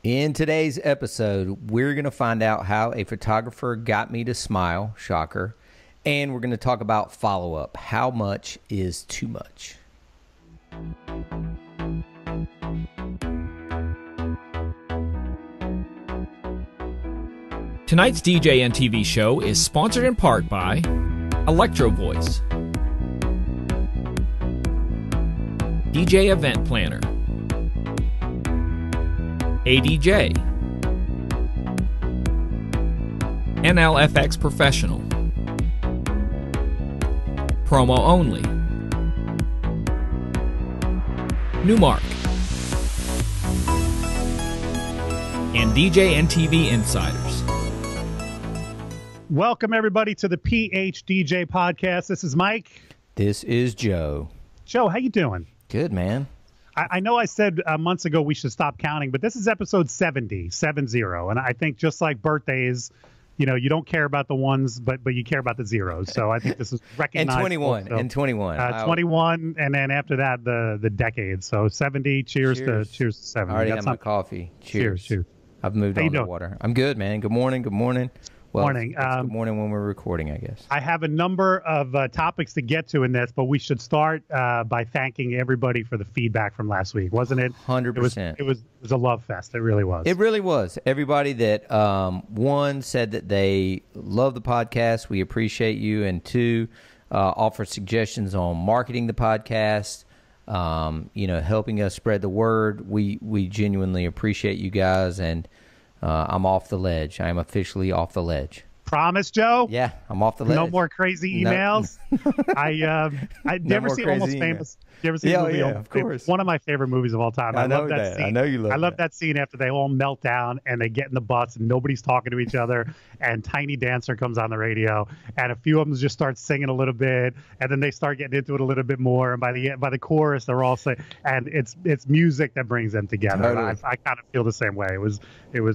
In today's episode, we're going to find out how a photographer got me to smile, shocker, and we're going to talk about follow-up. How much is too much? Tonight's DJNTV show is sponsored in part by Electro Voice, DJ Event Planner, ADJ, NLFX Professional, Promo Only, Newmark, and DJNTV Insiders. Welcome, everybody, to the PHDJ podcast. This is Mike. This is Joe. Joe, how you doing? Good, man. I know I said months ago we should stop counting, but this is episode 70. And I think just like birthdays, you know, you don't care about the ones, but you care about the zeros. So I think this is recognized. And 21. So, and 21. 21, and then after that, the decades. So 70, cheers to 70. I already had my coffee. Cheers. I've moved on to water. I'm good, man. Good morning. Well, morning. It's good morning when we're recording, I guess. I have a number of topics to get to in this, but we should start by thanking everybody for the feedback from last week, wasn't it? 100%. It was a love fest. It really was. It really was. Everybody that, one, said that they love the podcast. We appreciate you. And two, offered suggestions on marketing the podcast, helping us spread the word. We genuinely appreciate you guys, and I'm off the ledge. I am officially off the ledge. Promise, Joe? Yeah, I'm off the ledge. No more crazy emails. No. I never seen Almost Famous. You ever seen the movie? Yeah, of course. It's one of my favorite movies of all time. I love that scene. I know you love I love that scene after they all melt down and they get in the bus and nobody's talking to each other, and Tiny Dancer comes on the radio, and a few of them just start singing a little bit, and then they start getting into it a little bit more, and by the chorus they're all saying, and it's music that brings them together. Totally. I kind of feel the same way. It was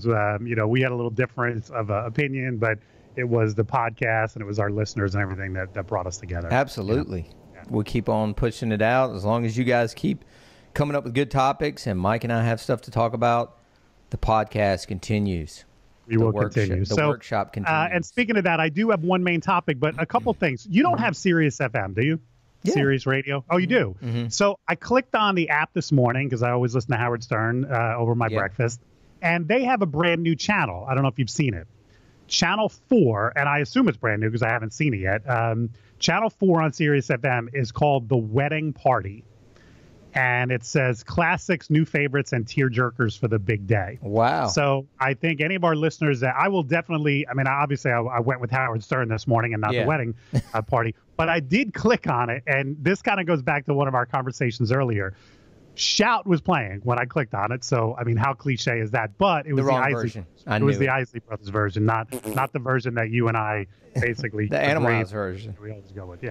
we had a little difference of opinion, but it was the podcast and it was our listeners and everything that brought us together. Absolutely. Yeah. We'll keep on pushing it out as long as you guys keep coming up with good topics and Mike and I have stuff to talk about. The podcast continues. We will continue. The workshop continues. And speaking of that, I do have one main topic, but a couple things. You don't have SiriusXM, do you? Yeah. Sirius Radio? Oh, you do? Mm-hmm. So I clicked on the app this morning because I always listen to Howard Stern over my breakfast, and they have a brand new channel. I don't know if you've seen it. Channel 4, and I assume it's brand new because I haven't seen it yet. Channel 4 on SiriusXM is called The Wedding Party. And it says classics, new favorites, and tearjerkers for the big day. Wow. So I think any of our listeners that I will definitely, obviously I went with Howard Stern this morning and not the wedding party, but I did click on it. And this kind of goes back to one of our conversations earlier. Shout was playing when I clicked on it, so how cliche is that? But it was the Isley version. It was the Isley Brothers version, not the version that you and I basically the Animals version. We always go with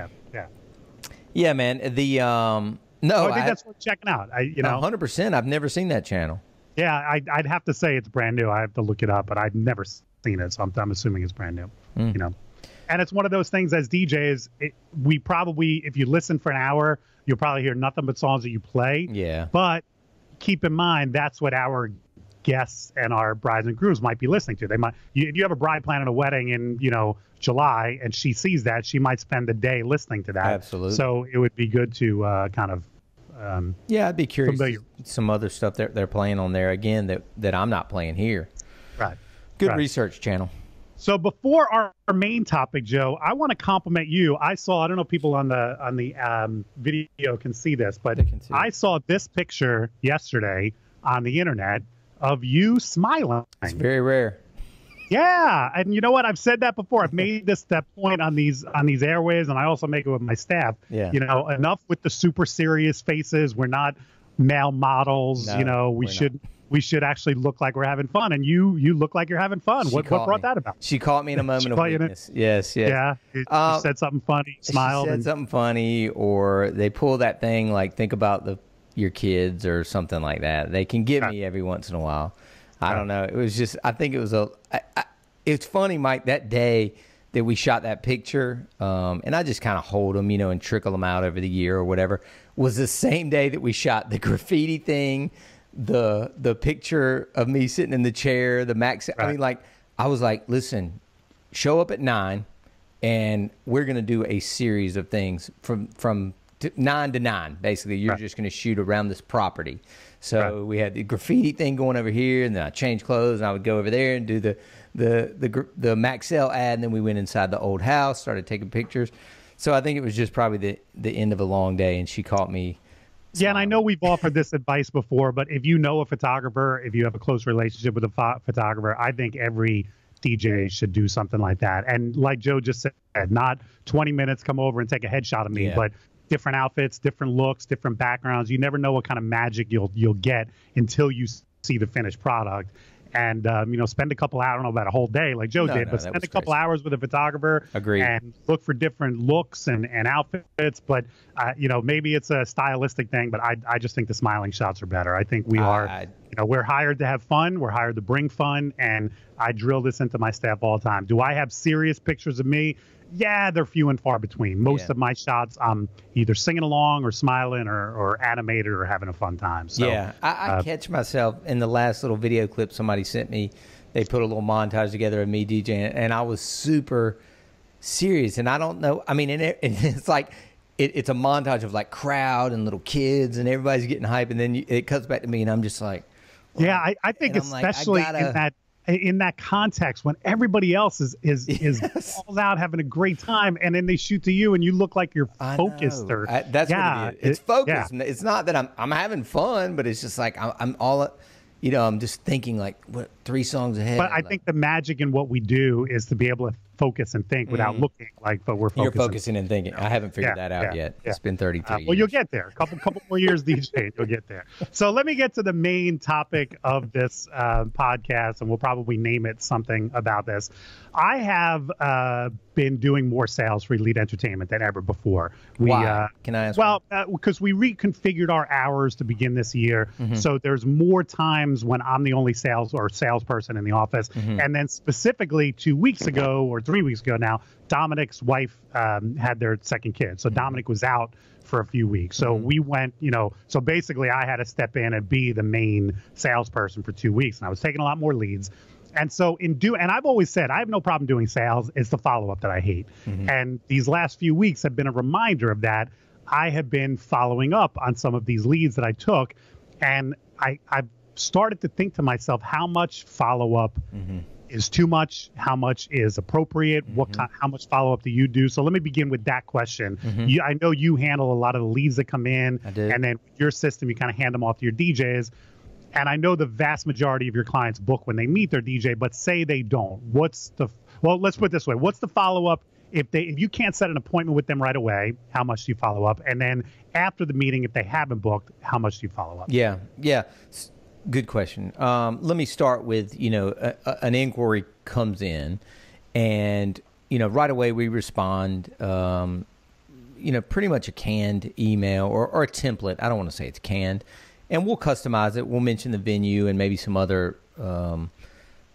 yeah, man. The no, I think that's worth checking out. 100%. I've never seen that channel. Yeah, I'd have to say it's brand new. I have to look it up, but I've never seen it, so I'm assuming it's brand new. And it's one of those things as DJs, we probably, if you listen for an hour, you'll probably hear nothing but songs that you play. Yeah. But keep in mind, that's what our guests and our brides and grooms might be listening to. They might, if you have a bride planning a wedding in, July, and she sees that, she might spend the day listening to that. Absolutely. So it would be good to kind of. I'd be curious. Some other stuff they're playing on there again that I'm not playing here. Right. Good research channel. So before our main topic, Joe, I want to compliment you. I don't know if people on the video can see this, but I saw this picture yesterday on the internet of you smiling. It's very rare. Yeah, and you know what? I've said that before. I've made that point on these airwaves, and I also make it with my staff. Yeah. Enough with the super serious faces. We're not male models. No, we should actually look like we're having fun, and you look like you're having fun. What brought that about? She caught me in a moment of weakness. Yes. Yeah, you said something funny, smiled. She said something funny, or they pull that thing like think about your kids or something like that. They can get me every once in a while. I don't know. It was just, I think it was it's funny, Mike, that day that we shot that picture, and I just kind of hold them, and trickle them out over the year or whatever, was the same day that we shot the graffiti thing, the picture of me sitting in the chair, the max. Right. I mean, like, I was like, listen, show up at 9, and we're gonna do a series of things from 9 to 9. Basically, you're just gonna shoot around this property. So we had the graffiti thing going over here, and then I changed clothes, and I would go over there and do the Maxell ad, and then we went inside the old house, started taking pictures. So I think it was just probably the end of a long day, and she caught me. Yeah, and I know we've offered this advice before, but if you know a photographer, if you have a close relationship with a photographer, I think every DJ should do something like that. And like Joe just said, not 20 minutes, come over and take a headshot of me, but different outfits, different looks, different backgrounds. You never know what kind of magic you'll get until you see the finished product. And, spend a couple hours, I don't know about a whole day like Joe did, but spend a couple hours with a photographer. Agreed. And look for different looks and outfits. But, maybe it's a stylistic thing, but I just think the smiling shots are better. I think we're hired to have fun. We're hired to bring fun. And I drill this into my staff all the time. Do I have serious pictures of me? Yeah, they're few and far between. Most of my shots, I'm either singing along or smiling or animated or having a fun time. So, yeah, I catch myself in the last little video clip somebody sent me. They put a little montage together of me DJing, and I was super serious. And I don't know. I mean, it's like it's a montage of like crowd and little kids, and everybody's getting hype, and then it cuts back to me, and I'm just like, well, yeah, I think especially in that context when everybody else is falls out having a great time, and then they shoot to you and you look like you're focused. That's what it is. It's focused. Yeah. It's not that I'm having fun, but it's just like I'm all, I'm just thinking like, what, 3 songs ahead. But I think the magic in what we do is to be able to focus and think without looking like, but we're focusing. You're focusing and thinking. I haven't figured that out yet. It's been 33 years. Well, you'll get there. A couple more years DJ, you'll get there. So let me get to the main topic of this podcast, and we'll probably name it something about this. I have been doing more sales for Elite Entertainment than ever before. Why? Can I ask? Well, because we reconfigured our hours to begin this year, so there's more times when I'm the only salesperson in the office, and then specifically 2 weeks ago or 3 weeks ago now, Dominic's wife had their second kid, so Dominic was out for a few weeks. So we went, so basically I had to step in and be the main salesperson for 2 weeks, and I was taking a lot more leads. And so and I've always said I have no problem doing sales. It's the follow-up that I hate. And these last few weeks have been a reminder of that. I have been following up on some of these leads that I took, and I've started to think to myself, how much follow-up is too much? How much is appropriate? How much follow-up do you do? So let me begin with that question. I know you handle a lot of the leads that come in, and then with your system, you kind of hand them off to your DJs. And I know the vast majority of your clients book when they meet their DJ, but say they don't. Let's put it this way. What's the follow-up? If you can't set an appointment with them right away, how much do you follow up? And then after the meeting, if they haven't booked, how much do you follow up? Yeah. Good question. Let me start with, an inquiry comes in, and, right away we respond, pretty much a canned email or a template. I don't want to say it's canned. And we'll customize it. We'll mention the venue and maybe some other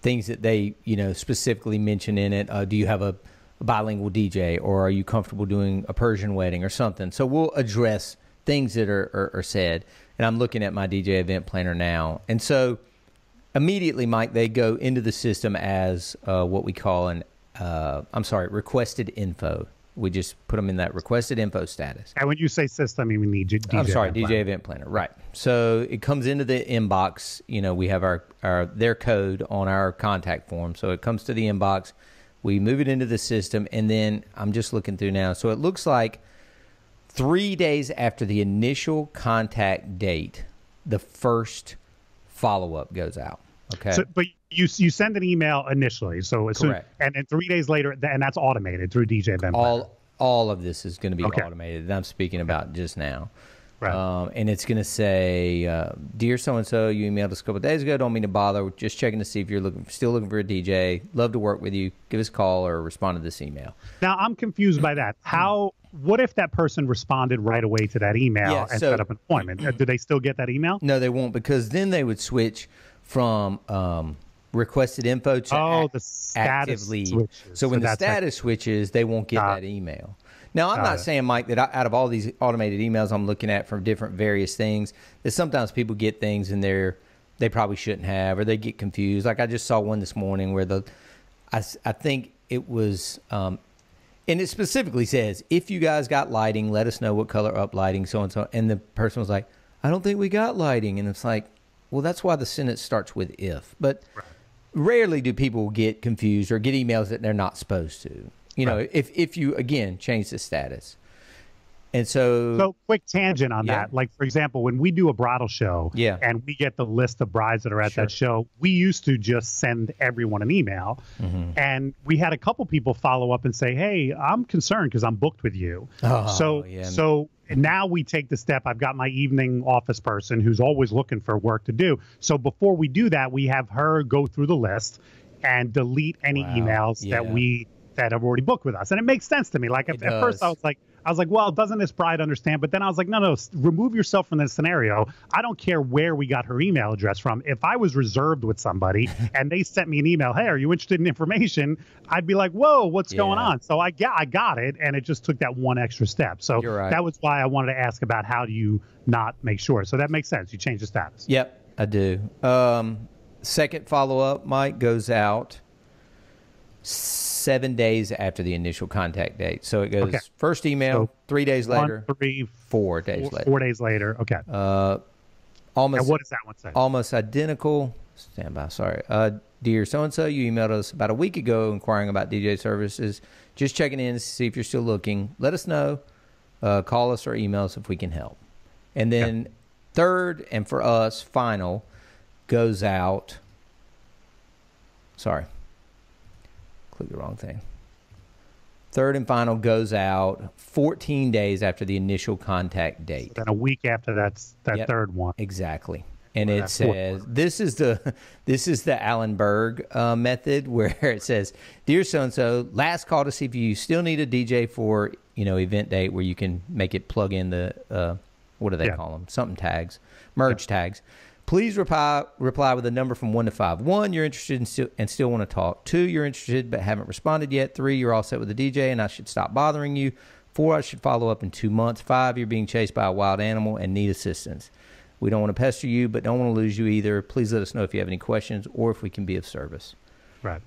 things that they, specifically mention in it. Do you have a bilingual DJ, or are you comfortable doing a Persian wedding or something? So we'll address things that are said. And I'm looking at my DJ event planner now. And so immediately, Mike, they go into the system as what we call requested info. We just put them in that requested info status. And when you say system, you mean DJ DJ event planner. Right. So it comes into the inbox. We have their code on our contact form. So it comes to the inbox. We move it into the system, and then I'm just looking through now. So it looks like 3 days after the initial contact date, the first follow-up goes out. Okay. So, but you send an email initially, so as soon, and then 3 days later, and that's automated through DJ Event Planner. All of this is going to be automated that I'm speaking about just now. Right. And it's going to say, dear so-and-so, you emailed us a couple of days ago. Don't mean to bother. We're just checking to see if you're still looking for a DJ. Love to work with you. Give us a call or respond to this email. Now, I'm confused by that. What if that person responded right away to that email and set up an appointment? Do they still get that email? No, they won't, because then they would switch from requested info to the status actively. switches. So when the status switches, they won't get that email. Now, I'm not saying, Mike, that out of all these automated emails I'm looking at from different various things, that sometimes people get things in there they probably shouldn't have, or they get confused. Like I just saw one this morning where I think it was, and it specifically says, if you guys got lighting, let us know what color up lighting, so and so. And the person was like, I don't think we got lighting. And it's like, well, that's why the sentence starts with if. But rarely do people get confused or get emails that they're not supposed to. You know, if you, again, change the status. And so quick tangent on that. Like, for example, when we do a bridal show and we get the list of brides that are at that show, we used to just send everyone an email. And we had a couple people follow up and say, hey, I'm concerned because I'm booked with you. So now we take the step. I've got my evening office person who's always looking for work to do. So before we do that, we have her go through the list and delete any emails that have already booked with us. And it makes sense to me. Like at first I was like, well, doesn't this bride understand? But then I was like, no, remove yourself from this scenario. I don't care where we got her email address from. If I was reserved with somebody and they sent me an email, hey, are you interested in information? I'd be like, whoa, what's going on? So I got it. And it just took that one extra step. So that was why I wanted to ask about how do you not make sure. So that makes sense. You change the status. Yep, I do. Second follow-up, Mike, goes out 7 days after the initial contact date. So it goes first email, 3 days later, 4 days later. 4 days later. Okay. Almost. And what does that one say? Almost identical. Stand by. Sorry. Dear so-and-so, you emailed us about a week ago inquiring about DJ services. Just checking in to see if you're still looking. Let us know. Call us or email us if we can help. And then third, and for us, final, goes out. Sorry. Click the wrong thing. Third and final goes out 14 days after the initial contact date. Then a week after that third one. Exactly. And it says, this is the Alan Berg method, where it says, dear so-and-so, last call to see if you still need a DJ for, event date, where you can make it plug in the, what do they call them? Something tags, merge tags. Please reply with a number from 1 to 5. 1, you're interested and still want to talk. 2, you're interested but haven't responded yet. 3, you're all set with the DJ and I should stop bothering you. 4, I should follow up in 2 months. 5, you're being chased by a wild animal and need assistance. We don't want to pester you but don't want to lose you either. Please let us know if you have any questions or if we can be of service. Right.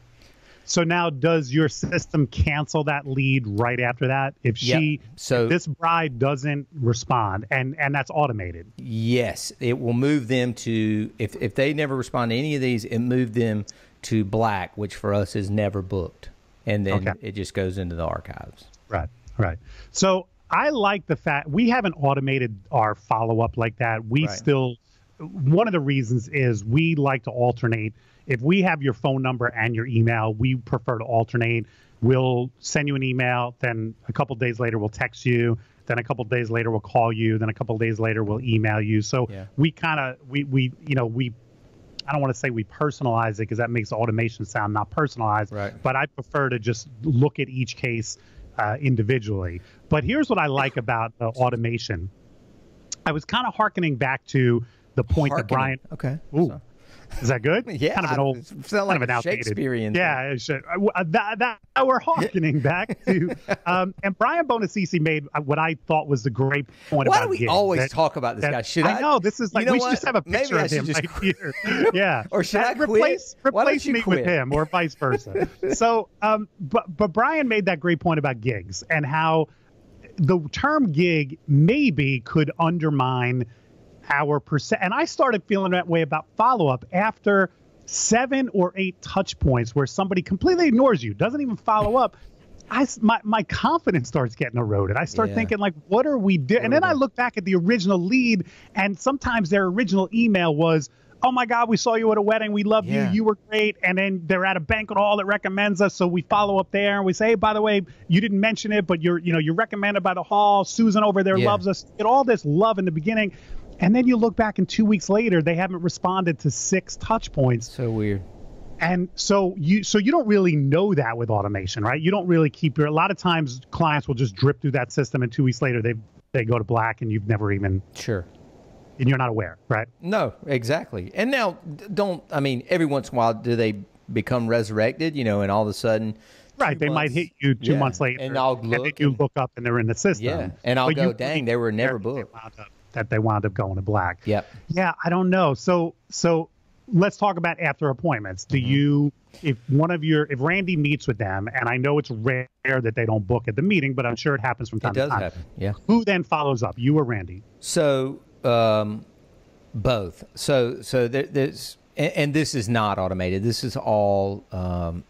So now, does your system cancel that lead right after that? If this bride doesn't respond, and that's automated? Yes, it will move them to, if they never respond to any of these, it moved them to black, which for us is never booked. And then it just goes into the archives. Right. So I like the fact we haven't automated our follow-up like that. We still, one of the reasons is we like to alternate. If we have your phone number and your email, we prefer to alternate. We'll send you an email, then a couple of days later we'll text you, then a couple of days later we'll call you, then a couple of days later we'll email you. So we kind of we I don't want to say we personalize it because that makes automation sound not personalized. But I prefer to just look at each case individually. But here's what I like about the automation. I was kind of hearkening back to the point that Brian. Ooh. Is that good? Yeah, kind of an old, sound like an outdated Shakespearean. Yeah, that we're harkening back to. And Brian Bonacisi made what I thought was the great point about. Why do we always talk about this guy? Should I know this is like we should just have a picture of him right here. Yeah, or should I replace me with him, or vice versa? So, but Brian made that great point about gigs and how the term gig maybe could undermine our percent. And I started feeling that way about follow-up after 7 or 8 touch points where somebody completely ignores you, doesn't even follow up. My confidence starts getting eroded. I start thinking, like, what are we doing? And then I look back at the original lead, and sometimes their original email was, oh my God, we saw you at a wedding. We loved you. You were great. And then they're at a banquet hall that recommends us. So we follow up there and we say, hey, by the way, you didn't mention it, but you're recommended by the hall. Susan over there loves us. Get all this love in the beginning. And then you look back and 2 weeks later, they haven't responded to 6 touch points. So weird. And so you don't really know that with automation, right? You don't really keep a lot of times clients will just drip through that system and 2 weeks later they go to black and you've never even. Sure. And you're not aware, right? No, exactly. And now every once in a while do they become resurrected, and all of a sudden Right. They might hit you 2 months later. And I'll look. And then you look up and they're in the system. Yeah. And I'll go, dang, they were never booked. That they wound up going to black. Yep. Yeah, I don't know. So let's talk about after appointments. Do you, if Randy meets with them, and I know it's rare that they don't book at the meeting, but I'm sure it happens from time to time. It does happen, yeah. Who then follows up, you or Randy? So, both. So there's, and this is not automated. This is all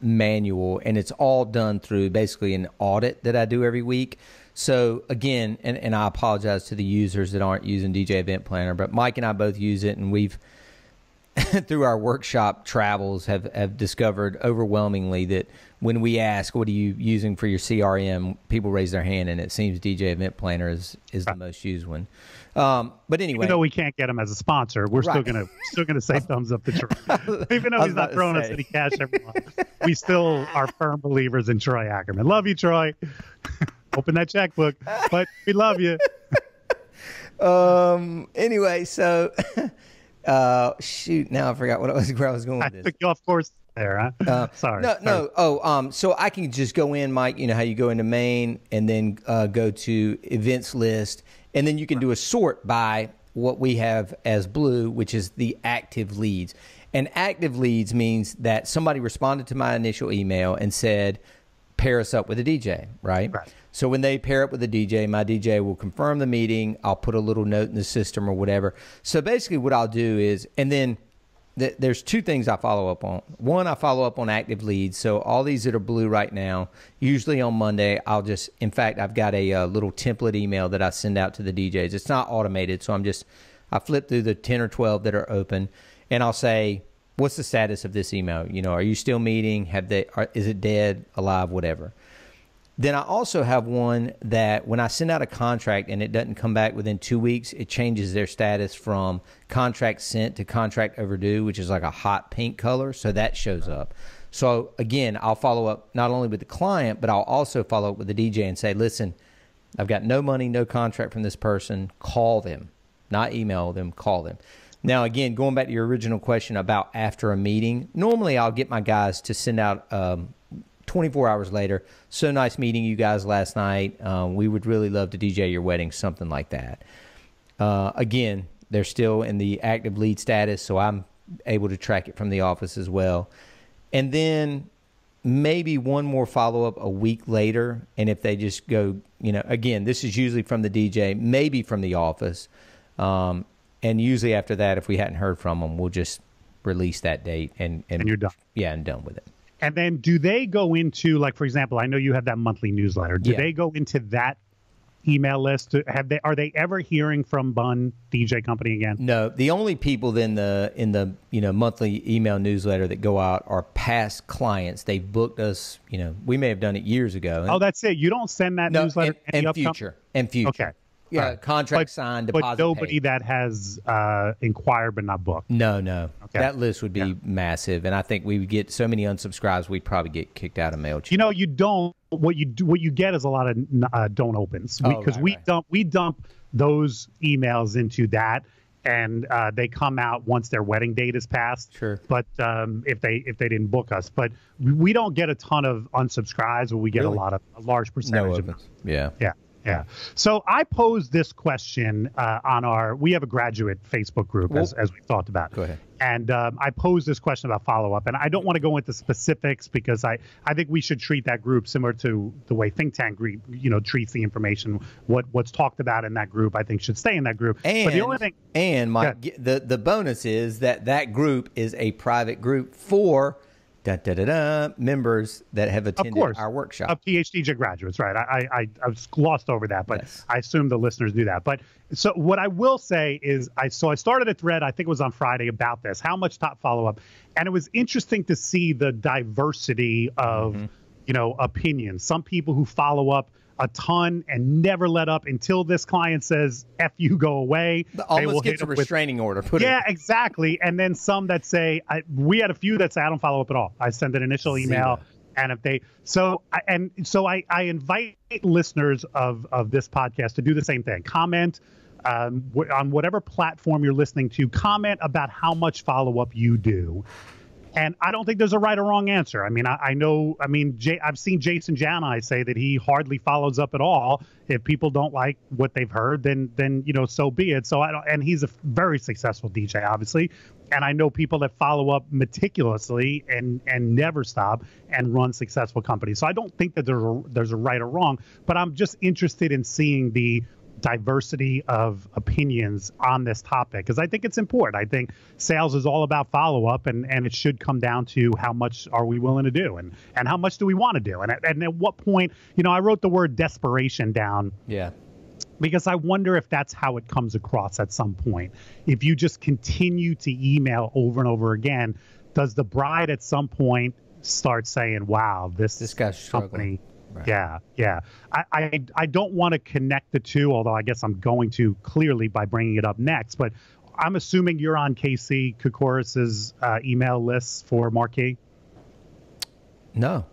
manual, and it's all done through basically an audit that I do every week. So again, and I apologize to the users that aren't using DJ Event Planner, but Mike and I both use it, and we've through our workshop travels have discovered overwhelmingly that when we ask, what are you using for your CRM, people raise their hand, and it seems DJ Event Planner is the most used one. But anyway, even though we can't get him as a sponsor, we're still gonna say thumbs up to Troy. Even though he's not throwing us any cash every month, we still are firm believers in Troy Ackerman. Love you, Troy. Open that checkbook, but we love you. Anyway, so shoot, now I forgot where I was going with this. I took you off course there, huh? Sorry. No. Oh, so I can just go in, Mike. You know how you go into main and then go to events list, and then you can do a sort by what we have as blue, which is the active leads. And active leads means that somebody responded to my initial email and said, pair us up with a DJ, right? So when they pair up with a DJ, my DJ will confirm the meeting. I'll put a little note in the system or whatever. So basically what I'll do is, and then there's two things I follow up on. One, I follow up on active leads. So all these that are blue right now, usually on Monday, in fact, I've got a little template email that I send out to the DJs. It's not automated. So I flip through the 10 or 12 that are open, and I'll say, what's the status of this email? You know, are you still meeting? Is it dead, alive, whatever? Then I also have one that when I send out a contract and it doesn't come back within 2 weeks, it changes their status from contract sent to contract overdue, which is like a hot pink color. So that shows up. So again, I'll follow up not only with the client, but I'll also follow up with the DJ and say, listen, I've got no money, no contract from this person. Call them, not email them, call them. Now, again, going back to your original question about after a meeting, normally I'll get my guys to send out 24 hours later, so nice meeting you guys last night. We would really love to DJ your wedding, something like that. Again, they're still in the active lead status, so I'm able to track it from the office as well. And then maybe one more follow-up a week later, and if they just go, you know, again, this is usually from the DJ, maybe from the office. And usually after that, if we hadn't heard from them, we'll just release that date and you're done. Yeah, and done with it. And then do they go into, like, for example, I know you have that monthly newsletter. Do they go into that email list? Are they ever hearing from Bunn DJ Company again? No. The only people in the monthly email newsletter that go out are past clients. They booked us. You know, we may have done it years ago. Oh, that's it. You don't send that newsletter and future. Okay. Yeah, contract signed, deposit but nobody paid. That has inquired but not booked. No. Okay. That list would be massive, and I think we would get so many unsubscribes, we'd probably get kicked out of MailChimp. You know, you don't. What you get is a lot of don't opens because we dump those emails into that, and they come out once their wedding date is passed. Sure. But if they didn't book us, but we don't get a ton of unsubscribes, but we get a large percentage of them. Yeah. So I posed this question we have a graduate Facebook group as we've talked about. Go ahead. And I posed this question about follow-up. And I don't want to go into specifics because I think we should treat that group similar to the way Think Tank group, treats the information. What's talked about in that group, I think, should stay in that group. And, but the only thing, the bonus is that group is a private group for members that have attended our workshop. Of PHDJ graduates, right? I was glossed over that, but yes. I assume the listeners knew that. But so what I will say is I started a thread, I think it was on Friday, about this, how much top follow-up. And it was interesting to see the diversity of, opinions. Some people who follow up a ton and never let up until this client says, F you, go away. Almost gets a restraining order. Exactly. And then some that say, we had a few that say, I don't follow up at all. I send an initial email. And if they, I invite listeners of this podcast to do the same thing. Comment on whatever platform you're listening to, comment about how much follow-up you do. And I don't think there's a right or wrong answer. I mean, I've seen Jason Janai say that he hardly follows up at all. If people don't like what they've heard, then so be it. So and he's a very successful DJ, obviously. And I know people that follow up meticulously and never stop and run successful companies. So I don't think that there's a right or wrong, but I'm just interested in seeing the diversity of opinions on this topic because I think it's important. I think sales is all about follow-up and it should come down to how much are we willing to do and how much do we want to do and at what point, I wrote the word desperation down. Yeah. Because I wonder if that's how it comes across at some point. If you just continue to email over and over again, does the bride at some point start saying, wow, this guy's company Right. Yeah. I don't want to connect the two, although I guess I'm going to clearly by bringing it up next. But I'm assuming you're on Casey Kokoris's email list for Marquee. No.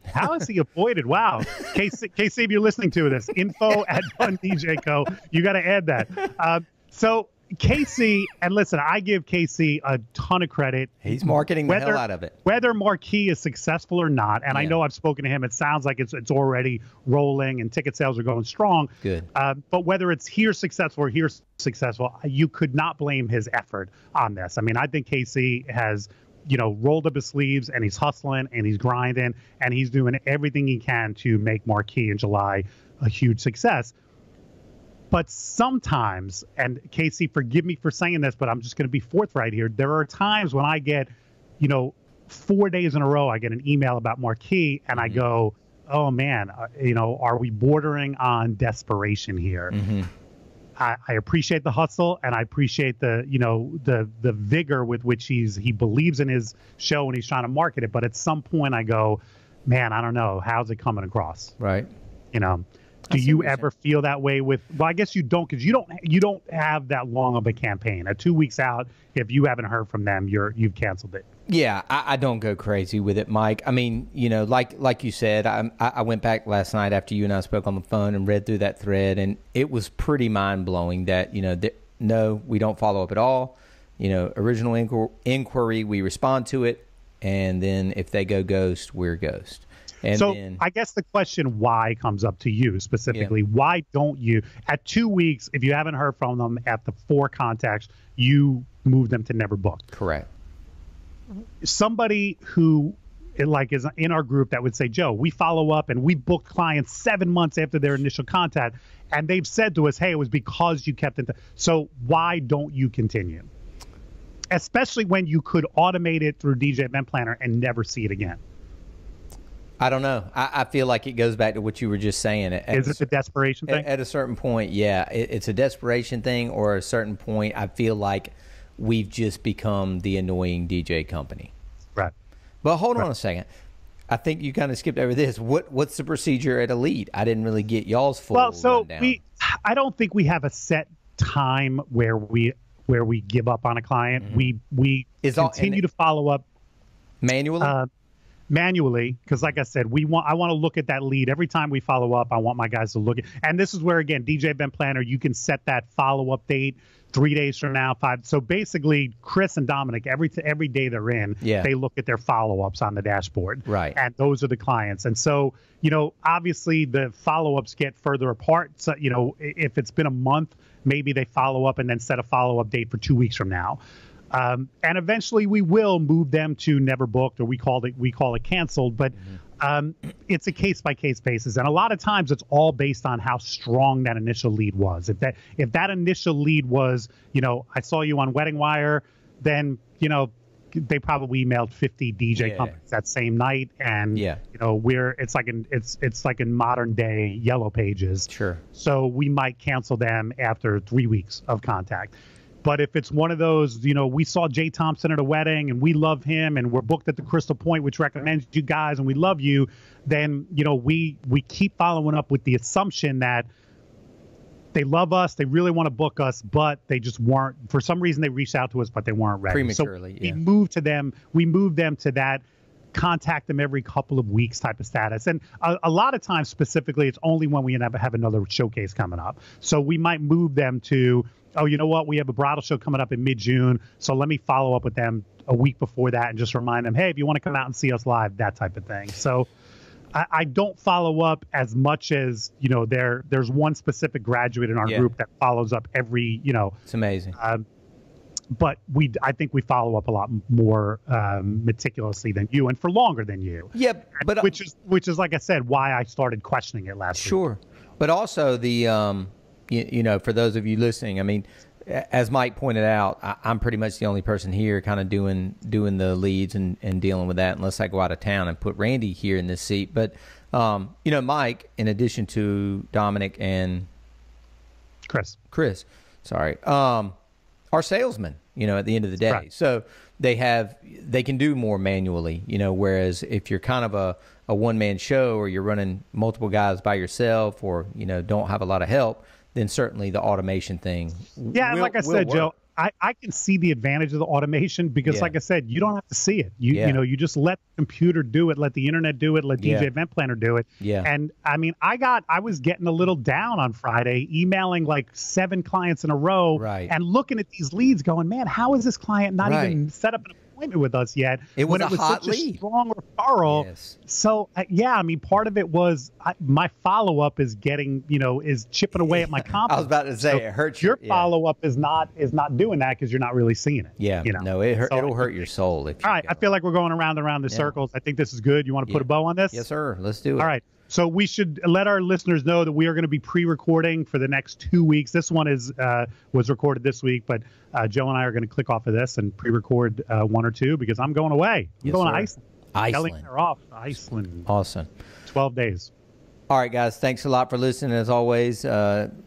How is he avoided? Wow. Casey, if you're listening to this, info@Bunn DJ Co. You got to add that. So Casey, and listen, I give Casey a ton of credit. He's marketing the hell out of it. Whether Marquee is successful or not, and I know I've spoken to him, it sounds like it's already rolling and ticket sales are going strong. Good. But whether it's here successful or here successful, you could not blame his effort on this. I mean, I think Casey has, rolled up his sleeves and he's hustling and he's grinding and he's doing everything he can to make Marquee in July a huge success. But sometimes, and Casey, forgive me for saying this, but I'm just going to be forthright here. There are times when I get, 4 days in a row, I get an email about Marquee and I go, oh man, are we bordering on desperation here? Mm-hmm. I appreciate the hustle and I appreciate the vigor with which he believes in his show and he's trying to market it. But at some point I go, man, I don't know. How's it coming across? Right. Do you ever feel that way with? Well, I guess you don't, because you don't have that long of a campaign. At 2 weeks out, if you haven't heard from them, you've canceled it. Yeah, I don't go crazy with it, Mike. I mean, like you said, I went back last night after you and I spoke on the phone and read through that thread, and it was pretty mind blowing that no, we don't follow up at all. Original inquiry, we respond to it, and then if they go ghost, we're ghost. And so then, I guess the question why comes up to you specifically. Yeah. Why don't you, at 2 weeks, if you haven't heard from them at the 4 contacts, you move them to never booked? Correct. Somebody who is in our group that would say, Joe, we follow up and we booked clients 7 months after their initial contact, and they've said to us, hey, it was because you kept in touch. So why don't you continue? Especially when you could automate it through DJ Event Planner and never see it again. I don't know. I feel like it goes back to what you were just saying. Is it the desperation thing? At a certain point, yeah. It's a desperation thing, or at a certain point, I feel like we've just become the annoying DJ company. Right. But hold on a second. I think you kind of skipped over this. What's the procedure at Elite? I didn't really get y'all's full rundown. I don't think we have a set time where we give up on a client. Mm-hmm. We continue to follow up manually, because like I said, I want to look at that lead every time we follow up. I want my guys to look at, and this is where, again, DJ Event Planner, you can set that follow-up date 3 days from now, 5. So basically, Chris and Dominic, every day they're in, they look at their follow-ups on the dashboard. Right. And those are the clients. And so, obviously the follow-ups get further apart. So, if it's been a month, maybe they follow up and then set a follow-up date for 2 weeks from now. And eventually we will move them to never booked, or we call it canceled. But it's a case by case basis, and a lot of times it's all based on how strong that initial lead was. If that initial lead was, I saw you on Wedding Wire, then they probably emailed 50 DJ companies that same night, and it's like in modern day Yellow Pages. Sure. So we might cancel them after 3 weeks of contact. But if it's one of those, we saw Jay Thompson at a wedding and we love him and we're booked at the Crystal Point, which recommends you guys, and we love you, then, we keep following up with the assumption that they love us, they really want to book us, but they just weren't, for some reason they reached out to us, but they weren't ready. Prematurely, so we moved them to that contact them every couple of weeks type of status. And a lot of times specifically, it's only when we have another showcase coming up. So we might move them to, oh, you know what? We have a bridal show coming up in mid-June. So let me follow up with them a week before that and just remind them, hey, if you want to come out and see us live, that type of thing. So I don't follow up as much as, there's one specific graduate in our group that follows up every, It's amazing. But I think we follow up a lot more meticulously than you, and for longer than you. Yep, but which is like I said, why I started questioning it last week. Sure, but also the for those of you listening, I mean, as Mike pointed out, I'm pretty much the only person here, kind of doing the leads and dealing with that, unless I go out of town and put Randy here in this seat. But Mike, in addition to Dominic and Chris, sorry. Are salesmen, at the end of the day. Right. So they can do more manually, whereas if you're kind of a one-man show or you're running multiple guys by yourself or, don't have a lot of help, then certainly the automation thing like I said, Joe, I can see the advantage of the automation because, like I said, you don't have to see it. You just let the computer do it, let the internet do it, let DJ Event Planner do it. Yeah. And I mean, I was getting a little down on Friday, emailing like 7 clients in a row, and looking at these leads, going, man, how is this client not even set up an appointment with us yet? It was a hot such lead, a strong referral. Yes. So I mean, part of it was my follow up is getting, is chipping away at my confidence. I was about to say, it hurts your follow up is not doing that because you're not really seeing it. Yeah, no, it'll hurt your soul. All right, I feel like we're going around and around the circles. I think this is good. You want to put a bow on this? Yes, sir. Let's do it. All right. So we should let our listeners know that we are going to be pre-recording for the next 2 weeks. This one was recorded this week, but Joe and I are going to click off of this and pre-record 1 or 2 because I'm going away. I'm going to Iceland. Kelly and I are off to Iceland. Awesome. 12 days. All right, guys. Thanks a lot for listening. As always,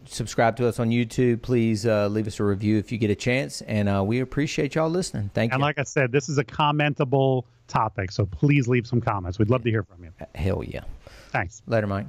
subscribe to us on YouTube. Please leave us a review if you get a chance, and we appreciate y'all listening. Thank you. And like I said, this is a commentable topic, so please leave some comments. We'd love to hear from you. Hell yeah. Thanks. Later, Mike.